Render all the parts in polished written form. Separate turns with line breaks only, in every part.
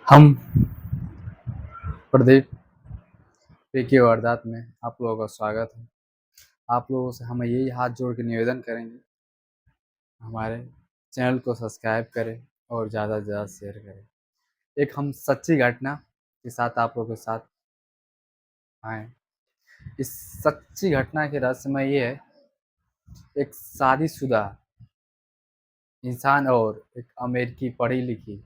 हम प्रदीप पी की वारदात में आप लोगों का स्वागत है। आप लोगों से हम यही हाथ जोड़ के निवेदन करेंगे, हमारे चैनल को सब्सक्राइब करें और ज़्यादा से ज़्यादा शेयर करें। एक हम सच्ची घटना के साथ आप लोगों के साथ आए। इस सच्ची घटना के रहस्यमय ये है, एक शादीशुदा इंसान और एक अमेरिकी पढ़ी लिखी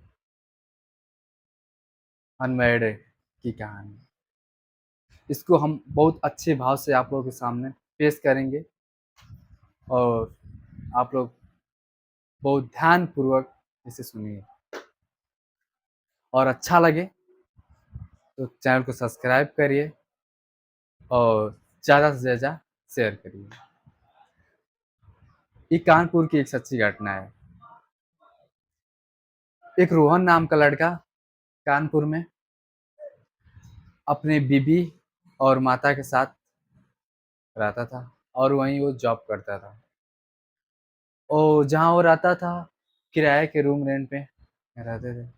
अनमैरिड की कहानी। इसको हम बहुत अच्छे भाव से आप लोगों के सामने पेश करेंगे और आप लोग बहुत ध्यानपूर्वक इसे सुनिए और अच्छा लगे तो चैनल को सब्सक्राइब करिए और ज़्यादा से ज़्यादा शेयर करिए। ये कानपुर की एक सच्ची घटना है। एक रोहन नाम का लड़का कानपुर में अपने बीबी और माता के साथ रहता था और वहीं वो जॉब करता था। और जहाँ वो रहता था किराए के रूम रेंट पे रहते थे।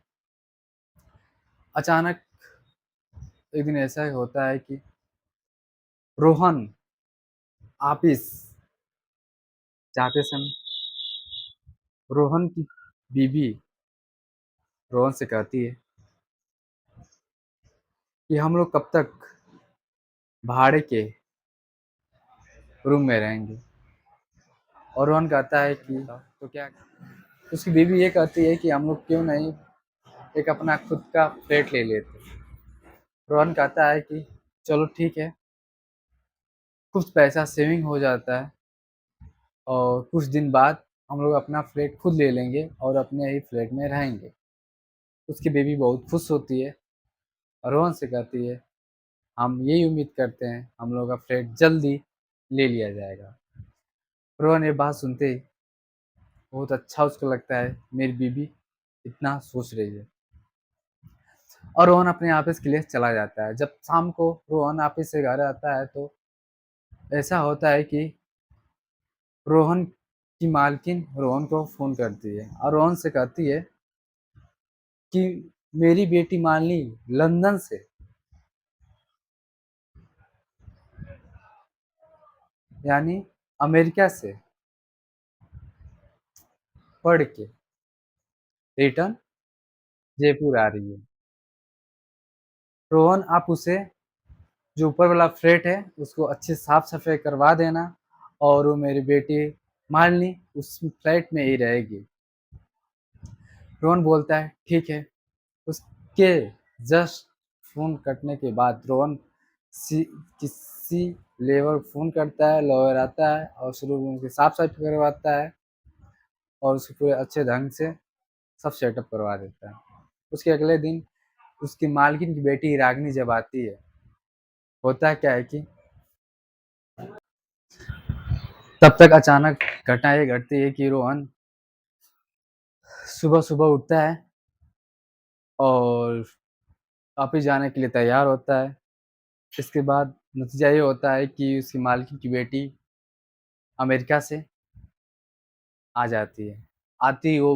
अचानक एक दिन ऐसा होता है कि रोहन ऑफिस जाते समय रोहन की बीबी रोहन से कहती है कि हम लोग कब तक भाड़े के रूम में रहेंगे। और रोहन कहता है कि तो क्या, उसकी बीवी ये कहती है कि हम लोग क्यों नहीं एक अपना खुद का फ्लैट ले लेते। रोहन कहता है कि चलो ठीक है, कुछ पैसा सेविंग हो जाता है और कुछ दिन बाद हम लोग अपना फ्लैट खुद ले लेंगे और अपने ही फ्लैट में रहेंगे। उसकी बीवी बहुत खुश होती है और रोहन से कहती है हम यही उम्मीद करते हैं हम लोग का फ्लैट जल्दी ले लिया जाएगा। रोहन ये बात सुनते ही बहुत अच्छा उसको लगता है, मेरी बीवी इतना सोच रही है। और रोहन अपने ऑफिस के लिए चला जाता है। जब शाम को रोहन ऑफिस से घर आता है तो ऐसा होता है कि रोहन की मालकिन रोहन को फ़ोन करती है और रोहन से कहती है कि मेरी बेटी मालिनी लंदन से यानी अमेरिका से पढ़ के रिटर्न जयपुर आ रही है। रोहन आप उसे जो ऊपर वाला फ्लैट है उसको अच्छे साफ सफाई करवा देना और वो मेरी बेटी मालिनी उस फ्लैट में ही रहेगी। रोहन बोलता है ठीक है। उसके जस्ट फ़ोन कटने के बाद रोहन किसी लेबर फ़ोन करता है, लॉयर आता है और शुरू में उसकी साफ सफाई करवाता है और उसको पूरे अच्छे ढंग से सब सेटअप करवा देता है। उसके अगले दिन उसकी मालकिन की बेटी रागिनी जब आती है, होता क्या है कि तब तक अचानक घटना ये घटती है कि रोहन सुबह सुबह उठता है और ऑफिस जाने के लिए तैयार होता है। इसके बाद नतीजा ये होता है कि उसकी मालकिन की बेटी अमेरिका से आ जाती है। आते ही वो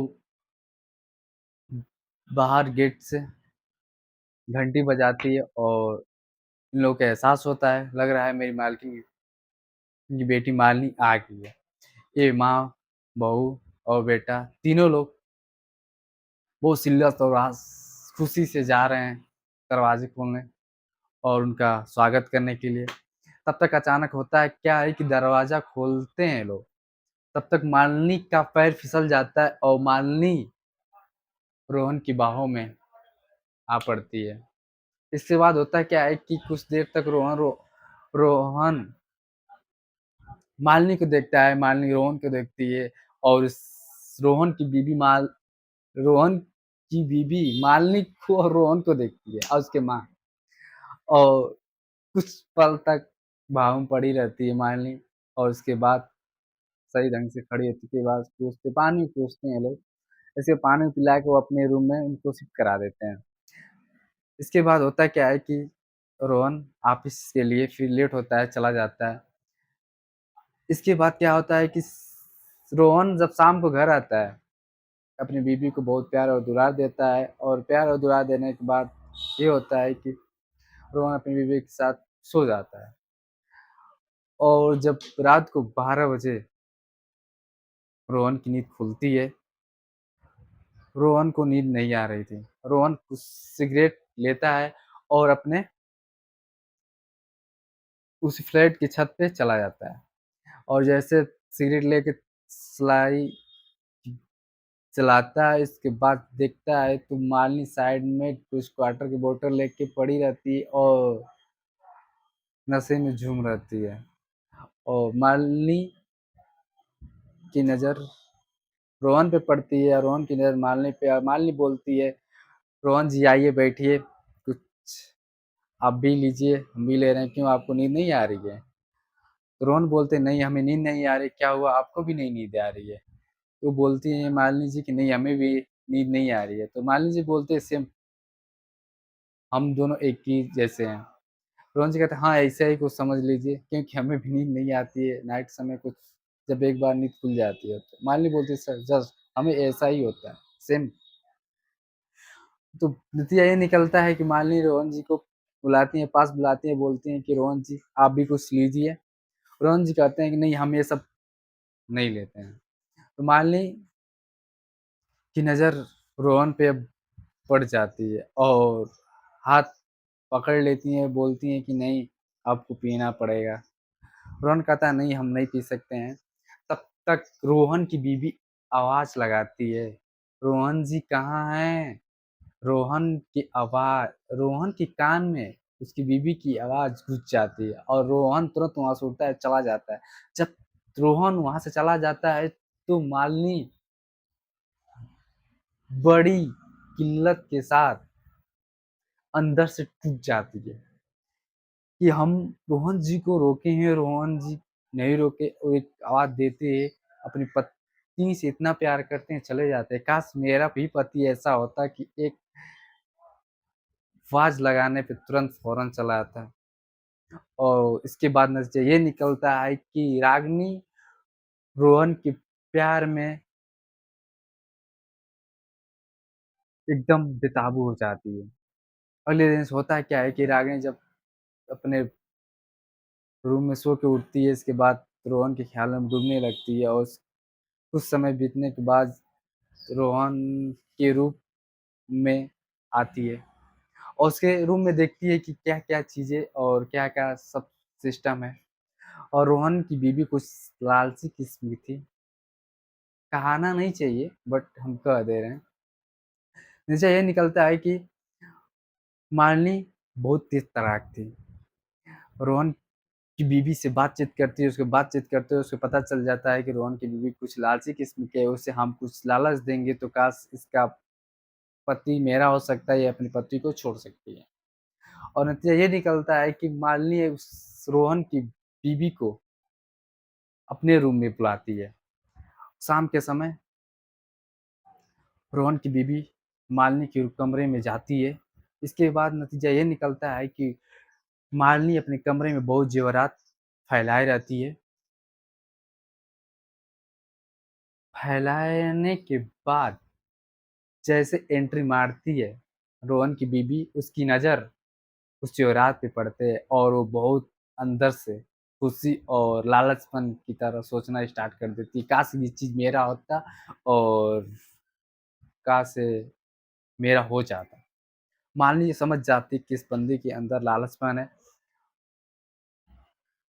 बाहर गेट से घंटी बजाती है और इन लोगों को एहसास होता है, लग रहा है मेरी मालकिन की बेटी मालिनी आ गई है। ये माँ, बहू और बेटा तीनों लोग बहुत सिल्लत और खुशी से जा रहे हैं दरवाजे खोलने और उनका स्वागत करने के लिए। तब तक अचानक होता है क्या है कि दरवाज़ा खोलते हैं लोग, तब तक मालिनी का पैर फिसल जाता है और मालिनी रोहन की बाहों में आ पड़ती है। इसके बाद होता क्या है कि कुछ देर तक रोहन मालिनी को देखता है, मालिनी रोहन को देखती है और रोहन की बीबी रोहन की बीबी मालिनी को और रोहन को देखती है और उसके माँ, और कुछ पल तक भाव में पड़ी रहती है मालिनी और उसके बाद सही ढंग से खड़ी होती के बाद पानी पूछते हैं लोग। ऐसे पानी पिला के वो अपने रूम में उनको शिफ्ट करा देते हैं। इसके बाद होता क्या है कि रोहन ऑफिस के लिए फिर लेट होता है, चला जाता है। इसके बाद क्या होता है कि रोहन जब शाम को घर आता है अपनी बीवी को बहुत प्यार और दुलार देता है और प्यार और दुलार देने के बाद ये होता है कि रोहन अपनी बीवी के साथ सो जाता है और जब रात को 12 बजे रोहन की नींद खुलती है, रोहन को नींद नहीं आ रही थी। रोहन कुछ सिगरेट लेता है और अपने उस फ्लैट की छत पे चला जाता है और जैसे सिगरेट लेके स्लाई चलाता है, इसके बाद देखता है तो मालिनी साइड में कुछ क्वार्टर की बोतल लेके पड़ी रहती है और नशे में झूम रहती है और मालिनी की नज़र रोहन पे पड़ती है और रोहन की नज़र मालिनी पे और मालिनी बोलती है, रोहन जी आइए बैठिए, कुछ आप भी लीजिए, हम भी ले रहे हैं, क्यों आपको नींद नहीं आ रही है? तो रोहन बोलते नहीं हमें नींद नहीं आ रही, क्या हुआ आपको भी नहीं नींद आ रही है? तो बोलती है मालिनी जी कि नहीं हमें भी नींद नहीं आ रही है। तो मालिनी जी बोलते हैं सेम हम दोनों एक ही जैसे हैं। रोहन जी कहते हैं हाँ ऐसा ही कुछ समझ लीजिए क्योंकि हमें भी नींद नहीं आती है नाइट समय कुछ जब एक बार नींद खुल जाती है तो मालिनी बोलती है सर जस्ट हमें ऐसा ही होता है सेम। तो नतीजा ये निकलता है कि मालिनी रोहन जी को बुलाती हैं, पास बुलाती हैं, बोलती हैं कि रोहन जी आप भी कुछ लीजिए। रोहन जी कहते हैं कि नहीं हम ये सब नहीं लेते हैं। तो मालिनी की नज़र रोहन पे अब पड़ जाती है और हाथ पकड़ लेती हैं, बोलती हैं कि नहीं आपको पीना पड़ेगा। रोहन कहता है नहीं हम नहीं पी सकते हैं। तब तक रोहन की बीवी आवाज़ लगाती है, रोहन जी कहाँ हैं? रोहन के कान में उसकी बीवी की आवाज़ घुस जाती है और रोहन तुरंत वहाँ से उठता है, चला जाता है। जब रोहन वहाँ से चला जाता है तो मालिनी बड़ी किल्लत के साथ अंदर से टूट जाती है कि हम रोहन जी को रोके हैं, रोहन जी नहीं रोके और एक आवाज़ देते हैं, अपनी पत्नी से इतना प्यार करते हैं, चले जाते हैं। काश मेरा भी पति ऐसा होता कि एक आवाज़ लगाने पे तुरंत फ़ौरन चला आता। और इसके बाद नतीजा ये निकलता है कि रागिनी रोहन के प्यार में एकदम बेकाबू हो जाती है। अगले दिन होता क्या है कि रागिनी जब अपने रूम में सो के उठती है, इसके बाद रोहन के ख़्याल में डूबने लगती है और कुछ समय बीतने के बाद रोहन के रूप में आती है और उसके रूम में देखती है कि क्या-क्या चीज़ें और क्या-क्या सब सिस्टम है और रोहन की बीवी कुछ लालची किस्म की थी। कहना नहीं चाहिए बट हम कह दे रहे हैं। नतीजा ये निकलता है कि मालिनी बहुत तेज़ तर्राक थी। रोहन की बीवी से बातचीत करती है, उसको बातचीत करते हुए उसको पता चल जाता है कि रोहन की बीवी कुछ लालची किस्म की है, उसे हम कुछ लालच देंगे तो काश इसका पति मेरा हो सकता है, ये अपने पति को छोड़ सकती है। और नतीजा ये निकलता है कि मालिनी उस रोहन की बीवी को अपने रूम में बुलाती है। शाम के समय रोहन की बीवी मालिनी के कमरे में जाती है। इसके बाद नतीजा ये निकलता है कि मालिनी अपने कमरे में बहुत ज़ेवरात फैलाए रहती है। फैलाने के बाद जैसे एंट्री मारती है रोहन की बीवी, उसकी नज़र उस ज़ेवरात पे पड़ते हैं और वो बहुत अंदर से खुशी और लालचपन की तरह सोचना स्टार्ट कर देती है, काश ये चीज़ मेरा होता और काश मेरा हो जाता। मालिनी ये समझ जाती कि इस बंदे के अंदर लालचपन है,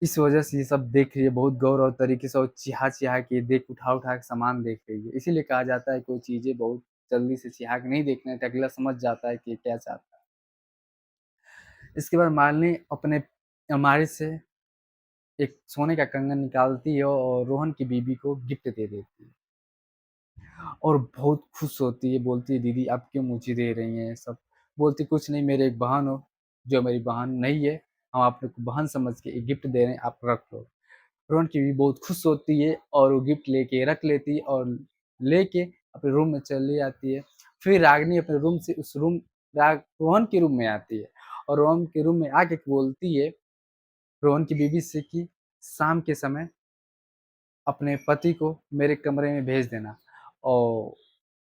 इस वजह से ये सब देख रही है बहुत गौर और तरीके से और चिहा-चिहा के देख उठा-उठा के सामान देख रही है। इसीलिए कहा जाता है कोई चीज़ें बहुत जल्दी से चिहा के नहीं देखना चाहिए, अगला समझ जाता है कि ये क्या चाहता है। इसके बाद मालिनी अपने अलमारी से एक सोने का कंगन निकालती है और रोहन की बीवी को गिफ्ट दे देती है और बहुत खुश होती है, बोलती है दीदी आप क्यों मुझे दे रही हैं ये सब? बोलती कुछ नहीं मेरी एक बहन हो, जो मेरी बहन नहीं है, हम आपको बहन समझ के एक गिफ्ट दे रहे हैं, आप रख लो। रोहन की बीवी बहुत खुश होती है और वो गिफ्ट लेके रख लेती है और लेके अपने रूम में चली जाती है। फिर रागिनी अपने रूम से उस रूम रोहन के रूम में आती है और रोहन के रूम में आके बोलती है रोहन की बीवी से कि शाम के समय अपने पति को मेरे कमरे में भेज देना और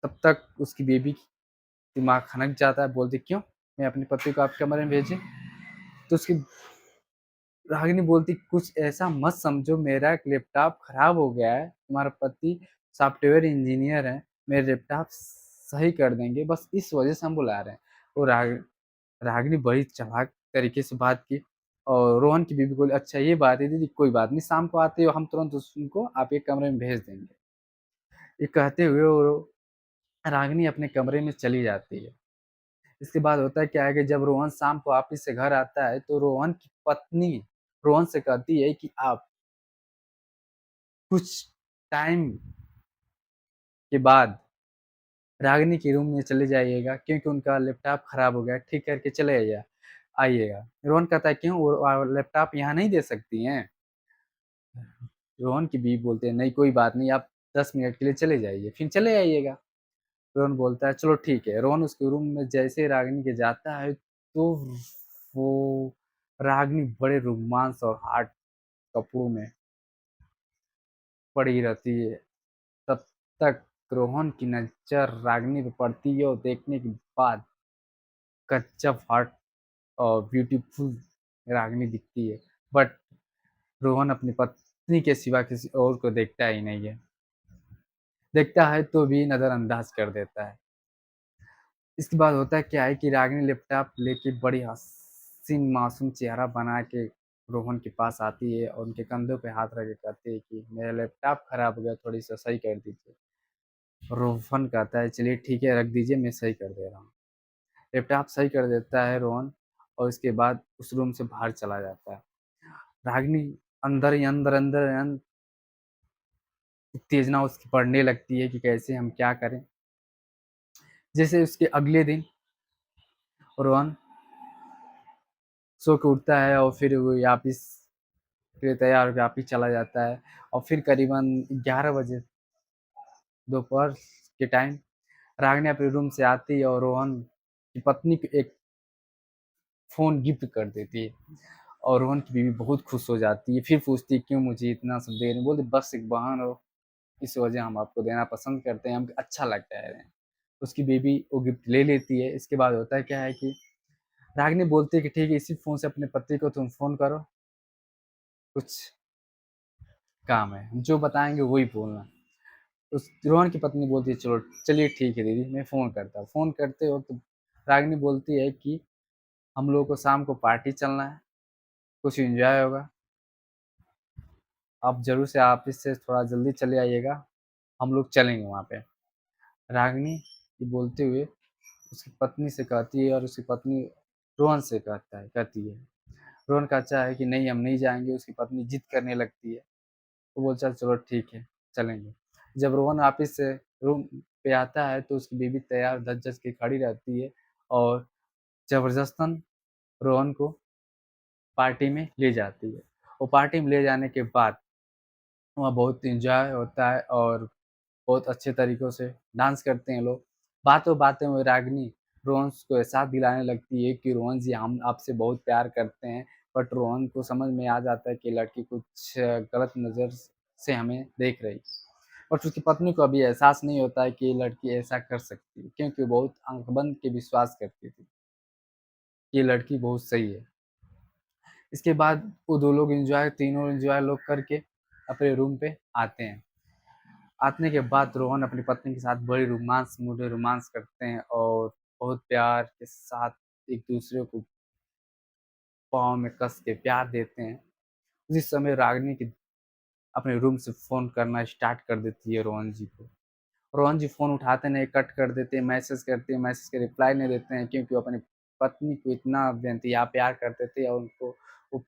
तब तक उसकी बेबी दिमाग खनक जाता है, बोलती क्यों? मैं अपने पति को आपके कमरे में भेजी? तो उसकी रागिनी बोलती कुछ ऐसा मत समझो, मेरा एक लैपटॉप खराब हो गया है, तुम्हारा पति सॉफ्टवेयर इंजीनियर है, मेरे लैपटॉप सही कर देंगे, बस इस वजह से हम बुला रहे हैं। वो रागिनी बड़ी चालाक तरीके से बात की और रोहन की बीवी बोली अच्छा ये बात है दीदी, कोई बात नहीं, शाम को आते हो हम तुरंत उनको आपके कमरे में भेज देंगे। ये कहते हुए वो रागिनी अपने कमरे में चली जाती है। इसके बाद होता है क्या है कि जब रोहन शाम को ऑफिस से घर आता है तो रोहन की पत्नी रोहन से कहती है कि आप कुछ टाइम के बाद रागिनी के रूम में चले जाइएगा क्योंकि उनका लैपटॉप खराब हो गया है, ठीक करके चले आइएगा। रोहन कहता है क्यों, वो लैपटॉप यहाँ नहीं दे सकती हैं? रोहन की बीवी बोलते हैं नहीं कोई बात नहीं, आप 10 मिनट के लिए चले जाइए फिर चले आइएगा। रोहन बोलता है चलो ठीक है। रोहन उसके रूम में जैसे ही रागिनी के जाता है तो वो रागिनी बड़े रोमांस और हॉट कपड़ों में पड़ी रहती है। तब तक रोहन की नजर रागिनी पे पड़ती है और देखने के बाद कच्चा हॉट और ब्यूटीफुल रागिनी दिखती है। बट रोहन अपनी पत्नी के सिवा किसी और को देखता ही नहीं है, देखता है तो भी नजरअंदाज कर देता है। इसके बाद होता है क्या है कि रागिनी लैपटॉप लेके बड़ी हसीन मासूम चेहरा बना के रोहन के पास आती है और उनके कंधों पे हाथ रख के कहती है कि मेरा लैपटॉप खराब हो गया, थोड़ी सा सही कर दीजिए। रोहन कहता है चलिए ठीक है, रख दीजिए, मैं सही कर दे रहा हूँ। लैपटॉप सही कर देता है रोहन और इसके बाद उस रूम से बाहर चला जाता है। रागिनी अंदर ही अंदर उत्तेजना उसकी बढ़ने लगती है कि कैसे हम क्या करें। जैसे उसके अगले दिन रोहन सो के उठता है और फिर वो ऑफिस के लिए तैयार होकर ऑफिस चला जाता है और फिर करीबन 11 बजे दोपहर के टाइम रागिनी अपने रूम से आती है और रोहन की पत्नी को एक फ़ोन गिफ्ट कर देती है और रोहन की बीवी बहुत खुश हो जाती है। फिर पूछती है क्यों मुझे इतना सब दे रहे हैं? बोलते बस एक बहन हो, इस वजह हम आपको देना पसंद करते हैं, हमको अच्छा लगता है। उसकी बेबी वो गिफ्ट ले लेती है। इसके बाद होता है क्या है कि रागिनी बोलती है कि ठीक है इसी फ़ोन से अपने पति को तुम फ़ोन करो, कुछ काम है, हम जो बताएँगे वही बोलना। उस रोहन की पत्नी बोलती है चलो चलिए ठीक है दीदी, मैं फ़ोन करता हूँ। फ़ोन करते वक़्त रागिनी बोलती है कि हम लोगों को शाम को पार्टी चलना है, कुछ एन्जॉय होगा, आप ज़रूर से ऑफिस से थोड़ा जल्दी चले आइएगा, हम लोग चलेंगे वहाँ पे। रागिनी ये बोलते हुए उसकी पत्नी से कहती है और उसकी पत्नी रोहन से कहती है। रोहन कहता है कि नहीं हम नहीं जाएँगे, उसकी पत्नी ज़िद करने लगती है। वो बोलता है चलो ठीक है, चलेंगे। जब रोहन ऑफिस से रूम पे आता है तो उसकी बीवी तैयार धज-धज के खड़ी रहती है और ज़बरदस्तन रोहन को पार्टी में ले जाती है। वो पार्टी में ले जाने के बाद वहाँ बहुत एन्जॉय होता है और बहुत अच्छे तरीकों से डांस करते हैं लोग। बातों-बातों में रागिनी रोहन को एहसास दिलाने लगती है कि रोहन जी हम आपसे बहुत प्यार करते हैं। बट रोहन को समझ में आ जाता है कि लड़की कुछ गलत नज़र से हमें देख रही है। बट उसकी पत्नी को अभी एहसास नहीं होता है कि ये लड़की ऐसा कर सकती है क्योंकि वो बहुत आँख बंद के विश्वास करती थी, कि ये लड़की बहुत सही है। इसके बाद वो 2 लोग एन्जॉय तीनों एन्जॉय लोग करके अपने रूम पे आते हैं। आने के बाद रोहन अपनी पत्नी के साथ बड़ी रोमांस मूड में रोमांस करते हैं और बहुत प्यार के साथ एक-दूसरे को पाँव में कस के प्यार देते हैं। उसी समय रागिनी की अपने रूम से फ़ोन करना स्टार्ट कर देती है रोहन जी को। रोहन जी फ़ोन उठाते नहीं, कट कर देते हैं, मैसेज करते हैं, मैसेज के रिप्लाई नहीं देते हैं क्योंकि वो अपनी पत्नी को इतना बेनतिहा प्यार करते थे और उनको वो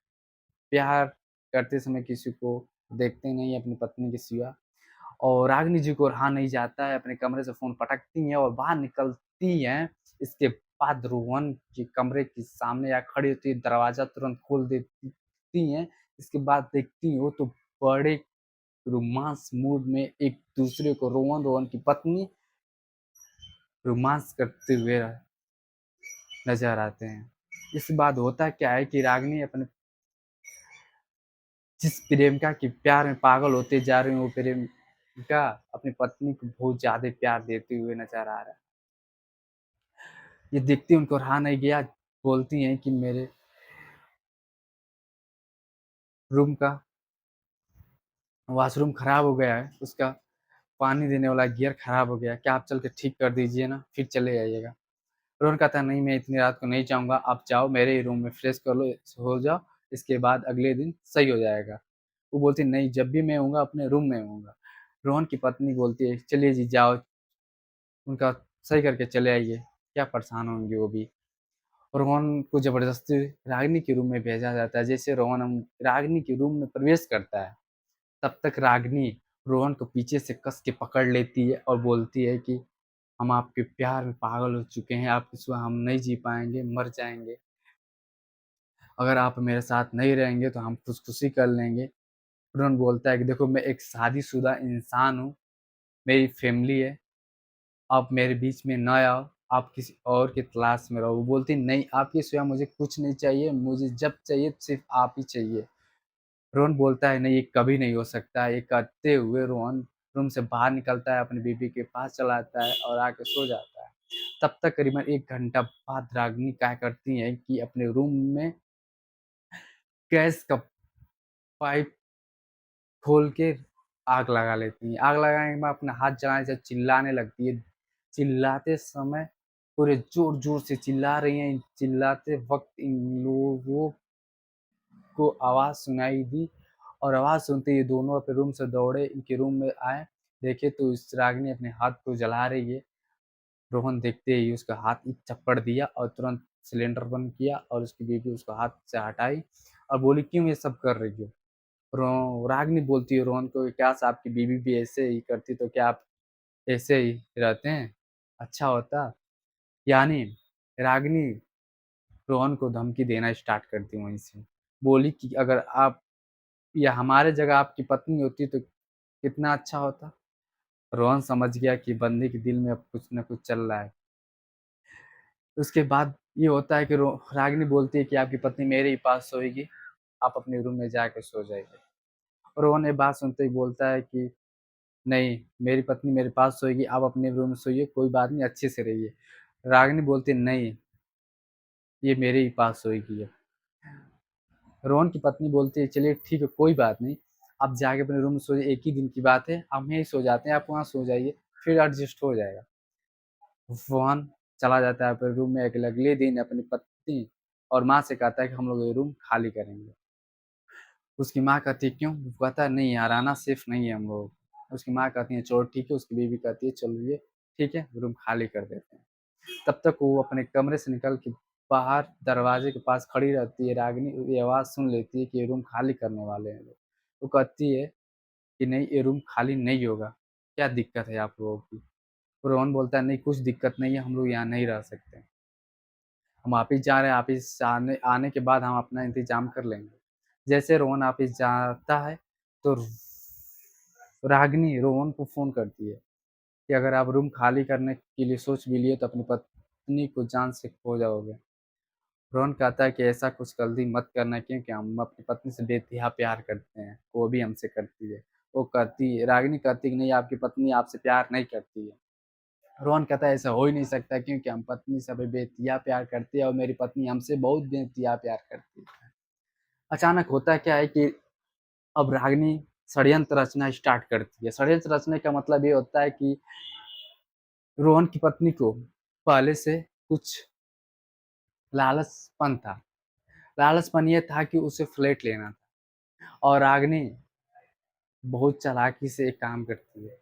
प्यार करते समय किसी को देखते नहीं हैं अपनी पत्नी के सिवा। और रागिनी जी को रहा नहीं जाता है, अपने कमरे से फ़ोन पटकती हैं और बाहर निकलती हैं। इसके बाद रोहन के कमरे के सामने आ खड़ी होती है, दरवाज़ा तुरंत खोल देती हैं। इसके बाद देखती हैं वो तो बड़े रोमांस मूड में एक-दूसरे को रोहन की पत्नी रोमांस करते हुए नज़र आते हैं। इसके बाद होता क्या है कि रागिनी अपने जिस प्रेमिका के प्यार में पागल होते जा रही हैं, वो का अपनी पत्नी को बहुत ज़्यादा प्यार देते हुए नज़र आ रहा है। ये देखते उनको रहा नहीं गया, बोलती हैं कि मेरे रूम का वॉशरूम खराब हो गया है, उसका पानी देने वाला गियर खराब हो गया है, क्या आप चल के ठीक कर दीजिए ना, फिर चले जाइएगा। रोहन कहता है नहीं मैं इतनी रात को नहीं जाऊँगा, आप जाओ मेरे ही रूम में फ्रेश कर लो, सो जाओ, इसके बाद अगले दिन सही हो जाएगा। वो बोलती है नहीं जब भी मैं आऊँगा अपने रूम में आऊँगा। रोहन की पत्नी बोलती है चलिए जी जाओ, उनका सही करके चले आइए, क्या परेशान होंगी वो भी। रोहन को ज़बरदस्ती रागिनी के रूम में भेजा जाता है, जैसे रोहन रागिनी के रूम में प्रवेश करता है, तब तक रागिनी रोहन को पीछे से कस के पकड़ लेती है और बोलती है कि हम आपके प्यार में पागल हो चुके हैं, आपके सिवा हम नहीं जी पाएँगे, मर जाएँगे। अगर आप मेरे साथ नहीं रहेंगे तो हम खुदकुशी कर लेंगे। रोहन बोलता है कि देखो मैं एक शादीशुदा इंसान हूँ, मेरी फैमिली है, आप मेरे बीच में ना आओ, आप किसी और की तलाश में रहो। वो बोलती नहीं आपके सिवा मुझे कुछ नहीं चाहिए, मुझे जब चाहिए सिर्फ़ आप ही चाहिए। रोहन बोलता है नहीं ये कभी नहीं हो सकता है, ये कहते हुए रोहन रूम से बाहर निकलता है, अपनी बीवी के पास चला आता है और आके सो जाता है। तब तक करीबन 1 घंटा बाद रागिनी क्या करती हैं कि अपने रूम में गैस का पाइप खोल के आग लगा लेती हैं। आग लगाने के बाद अपना हाथ जलाने से चिल्लाने लगती है। चिल्लाते समय पूरे ज़ोर-ज़ोर से चिल्ला रही हैं। चिल्लाते वक़्त इन लोगों को आवाज़ सुनाई दी और आवाज़ सुनते ही दोनों अपने रूम से दौड़े, इनके रूम में आए, देखे तो इस रागिनी अपने हाथ को जला रही है। रोहन देखते ही उसका हाथ एक चप्पड़ दिया और तुरंत सिलेंडर बंद किया और उसकी बीवी उसको हाथ से हटाई और बोली क्यों ये सब कर रही हो? रागिनी बोलती है रोहन को काश आपकी बीवी भी ऐसे ही करती तो क्या आप ऐसे ही रहते हैं? अच्छा होता। यानी रागिनी रोहन को धमकी देना स्टार्ट करती वहीं से। बोली कि अगर आप या हमारे जगह आपकी पत्नी होती तो कितना अच्छा होता। रोहन समझ गया कि बंदे के दिल में अब कुछ न कुछ चल रहा है। उसके बाद ये होता है कि रागिनी बोलती है कि आपकी पत्नी मेरे ही पास सोएगी, आप अपने रूम में जाके सो जाइए। रोहन ये बात सुनते ही बोलता है कि नहीं, मेरी पत्नी मेरे पास सोएगी, आप अपने रूम में सोइए, कोई बात नहीं अच्छे से रहिए। रागिनी बोलती है नहीं, ये मेरे ही पास सोएगी अब। रोहन की पत्नी बोलती है चलिए ठीक है, कोई बात नहीं, आप जाके अपने रूम में सोइए, एक ही दिन की बात है, हम यहीं सो जाते हैं, आप वहाँ सो जाइए, फिर एडजस्ट हो जाएगा। रोहन चला जाता है अपने रूम में, अगले दिन अपनी पत्नी और माँ से कहता है कि हम लोग ये रूम खाली करेंगे। उसकी माँ कहती है क्यों? वो कहता है नहीं यार आना सेफ नहीं है हम लोगों को। उसकी माँ कहती है चलो ठीक है, उसकी बीवी कहती है चलो ये ठीक है, रूम खाली कर देते हैं। तब तक वो अपने कमरे से निकल के बाहर दरवाजे के पास खड़ी रहती है, रागिनी ये आवाज़ सुन लेती है कि ये रूम खाली करने वाले हैं लोग। वो कहती है कि नहीं ये रूम खाली नहीं होगा, क्या दिक्कत है आप लोगों की? रोहन बोलता है नहीं कुछ दिक्कत नहीं है, हम लोग यहाँ नहीं रह सकते। हम ऑफिस जा रहे हैं, ऑफिस से आने आने के बाद हम अपना इंतज़ाम कर लेंगे। जैसे रोहन ऑफिस जाता है, तो रागिनी रोहन को फ़ोन करती है कि अगर आप रूम खाली करने के लिए सोच भी लिए तो अपनी पत्नी को जान से खो जाओगे। रोहन कहता है कि ऐसा कुछ गलती मत करना क्योंकि हम अपनी पत्नी से बेइंतहा प्यार करते हैं, वो भी हमसे करती है। वो कहती है रागिनी कहती है कि नहीं आपकी पत्नी आपसे प्यार नहीं करती है। रोहन कहता है ऐसा हो ही नहीं सकता क्योंकि हम पत्नी से बेइंतहा प्यार करते हैं और मेरी पत्नी हमसे बहुत बेइंतहा प्यार करती है। अचानक होता क्या है कि अब रागिनी षड्यंत्र रचना स्टार्ट करती है। षड्यंत्र रचने का मतलब ये होता है कि रोहन की पत्नी को पहले से कुछ लालचपन था। लालचपन ये था कि उसे फ्लैट लेना था और रागिनी बहुत चालाकी से एक काम करती है।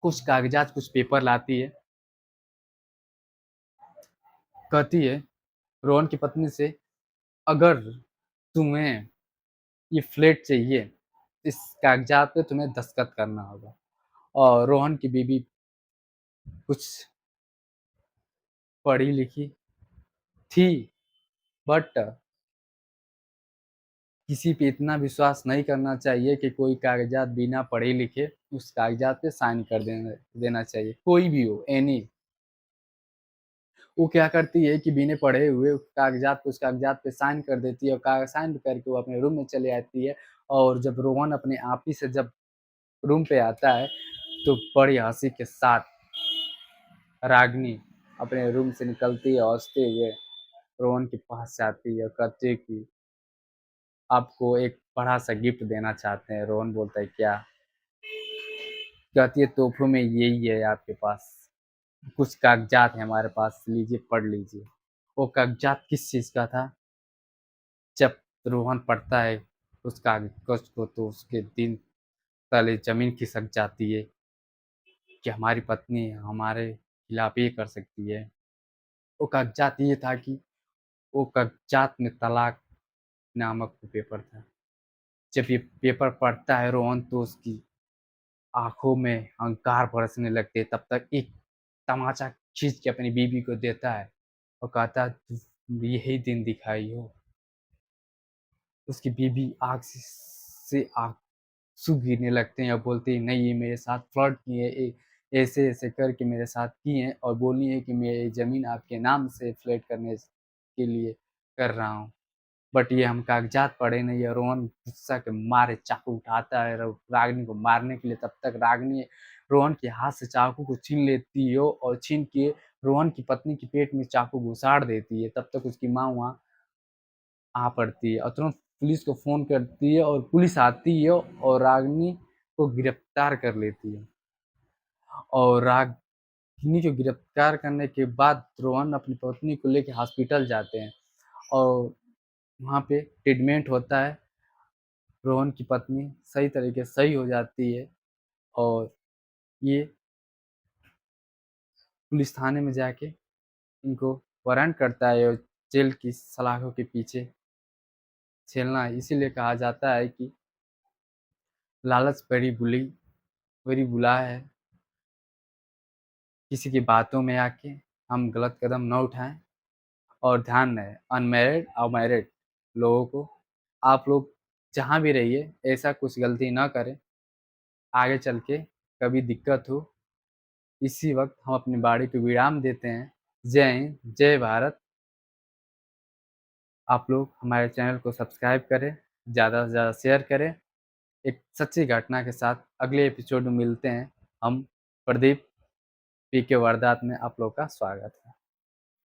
कुछ कागज़ात, कुछ पेपर लाती है, कहती है रोहन की पत्नी से अगर तुम्हें ये फ्लैट चाहिए, इस कागज़ात पे तुम्हें दस्तखत करना होगा। और रोहन की बीवी कुछ पढ़ी-लिखी थी बट किसी पे इतना विश्वास नहीं करना चाहिए कि कोई कागज़ात बिना पढ़े-लिखे उस कागज़ात पे साइन कर देना देना चाहिए, कोई भी हो एनी। वो क्या करती है कि बिना पढ़े हुए कागज़ात पे उस कागज़ात पे साइन कर देती है और का साइन करके वो अपने रूम में चली आती है और जब रोहन अपने आप ही से जब रूम पे आता है तो बड़ी हंसी के साथ रागिनी अपने रूम से निकलती है हंसते हुए रोहन के पास जाती है और कहती है कि आपको एक बड़ा सा गिफ्ट देना चाहते हैं। रोहन बोलता है क्या? कहती है तोहफे में यही है आपके पास, कुछ कागजात है हमारे पास, लीजिए पढ़ लीजिए। वो कागजात किस चीज़ का था? जब रोहन पढ़ता है उस कागज को तो उसके दिल तले जमीन खिसक जाती है कि हमारी पत्नी हमारे खिलाफ ये कर सकती है। वो कागजात ये था कि वो कागजात में तलाक नामक पेपर था। जब ये पेपर पढ़ता है रोहन तो उसकी आंखों में अंगार बरसने लगते हैं। तब तक एक तमाचा खींच के अपनी बीवी को देता है और कहता है "तू यही दिन दिखाई हो"। उसकी बीवी आग से आंसू गिरने लगते हैं और बोलती है नहीं ये मेरे साथ फ्लर्ट किए, ऐसे ऐसे करके मेरे साथ किए हैं और बोली है कि मैं ये ज़मीन आपके नाम से फ्लैट करने के लिए कर रहा हूँ। बट ये हम कागजात पढ़े नहीं है। रोहन गुस्सा के मारे चाकू उठाता है रागिनी को मारने के लिए। तब तक रागिनी रोहन के हाथ से चाकू को छीन लेती है और छीन के रोहन की पत्नी के पेट में चाकू घुसाड़ देती है। तब तक उसकी माँ वहाँ आ पड़ती है और तुरंत पुलिस को फ़ोन करती है और पुलिस आती है और रागिनी को गिरफ्तार कर लेती है। और रागिनी को गिरफ्तार करने के बाद रोहन अपनी पत्नी को लेके हॉस्पिटल जाते हैं और वहाँ पे ट्रीटमेंट होता है। रोहन की पत्नी सही तरीके से सही हो जाती है और ये पुलिस थाने में जाके इनको वारंट करता है और जेल की सलाखों के पीछे झेलना है। इसीलिए कहा जाता है कि लालच बड़ी बुला है। किसी की बातों में आके हम गलत कदम न उठाएं और ध्यान रहे अनमैरिड और मैरिड लोगों को, आप लोग जहाँ भी रहिए ऐसा कुछ गलती ना करें आगे चल के कभी दिक्कत हो। इसी वक्त हम अपनी बाड़ी को विराम देते हैं। जय हिंद, जय भारत। आप लोग हमारे चैनल को सब्सक्राइब करें, ज़्यादा से ज़्यादा शेयर करें। एक सच्ची घटना के साथ अगले एपिसोड में मिलते हैं हम। प्रदीप पी के वारदात में आप लोग का स्वागत है।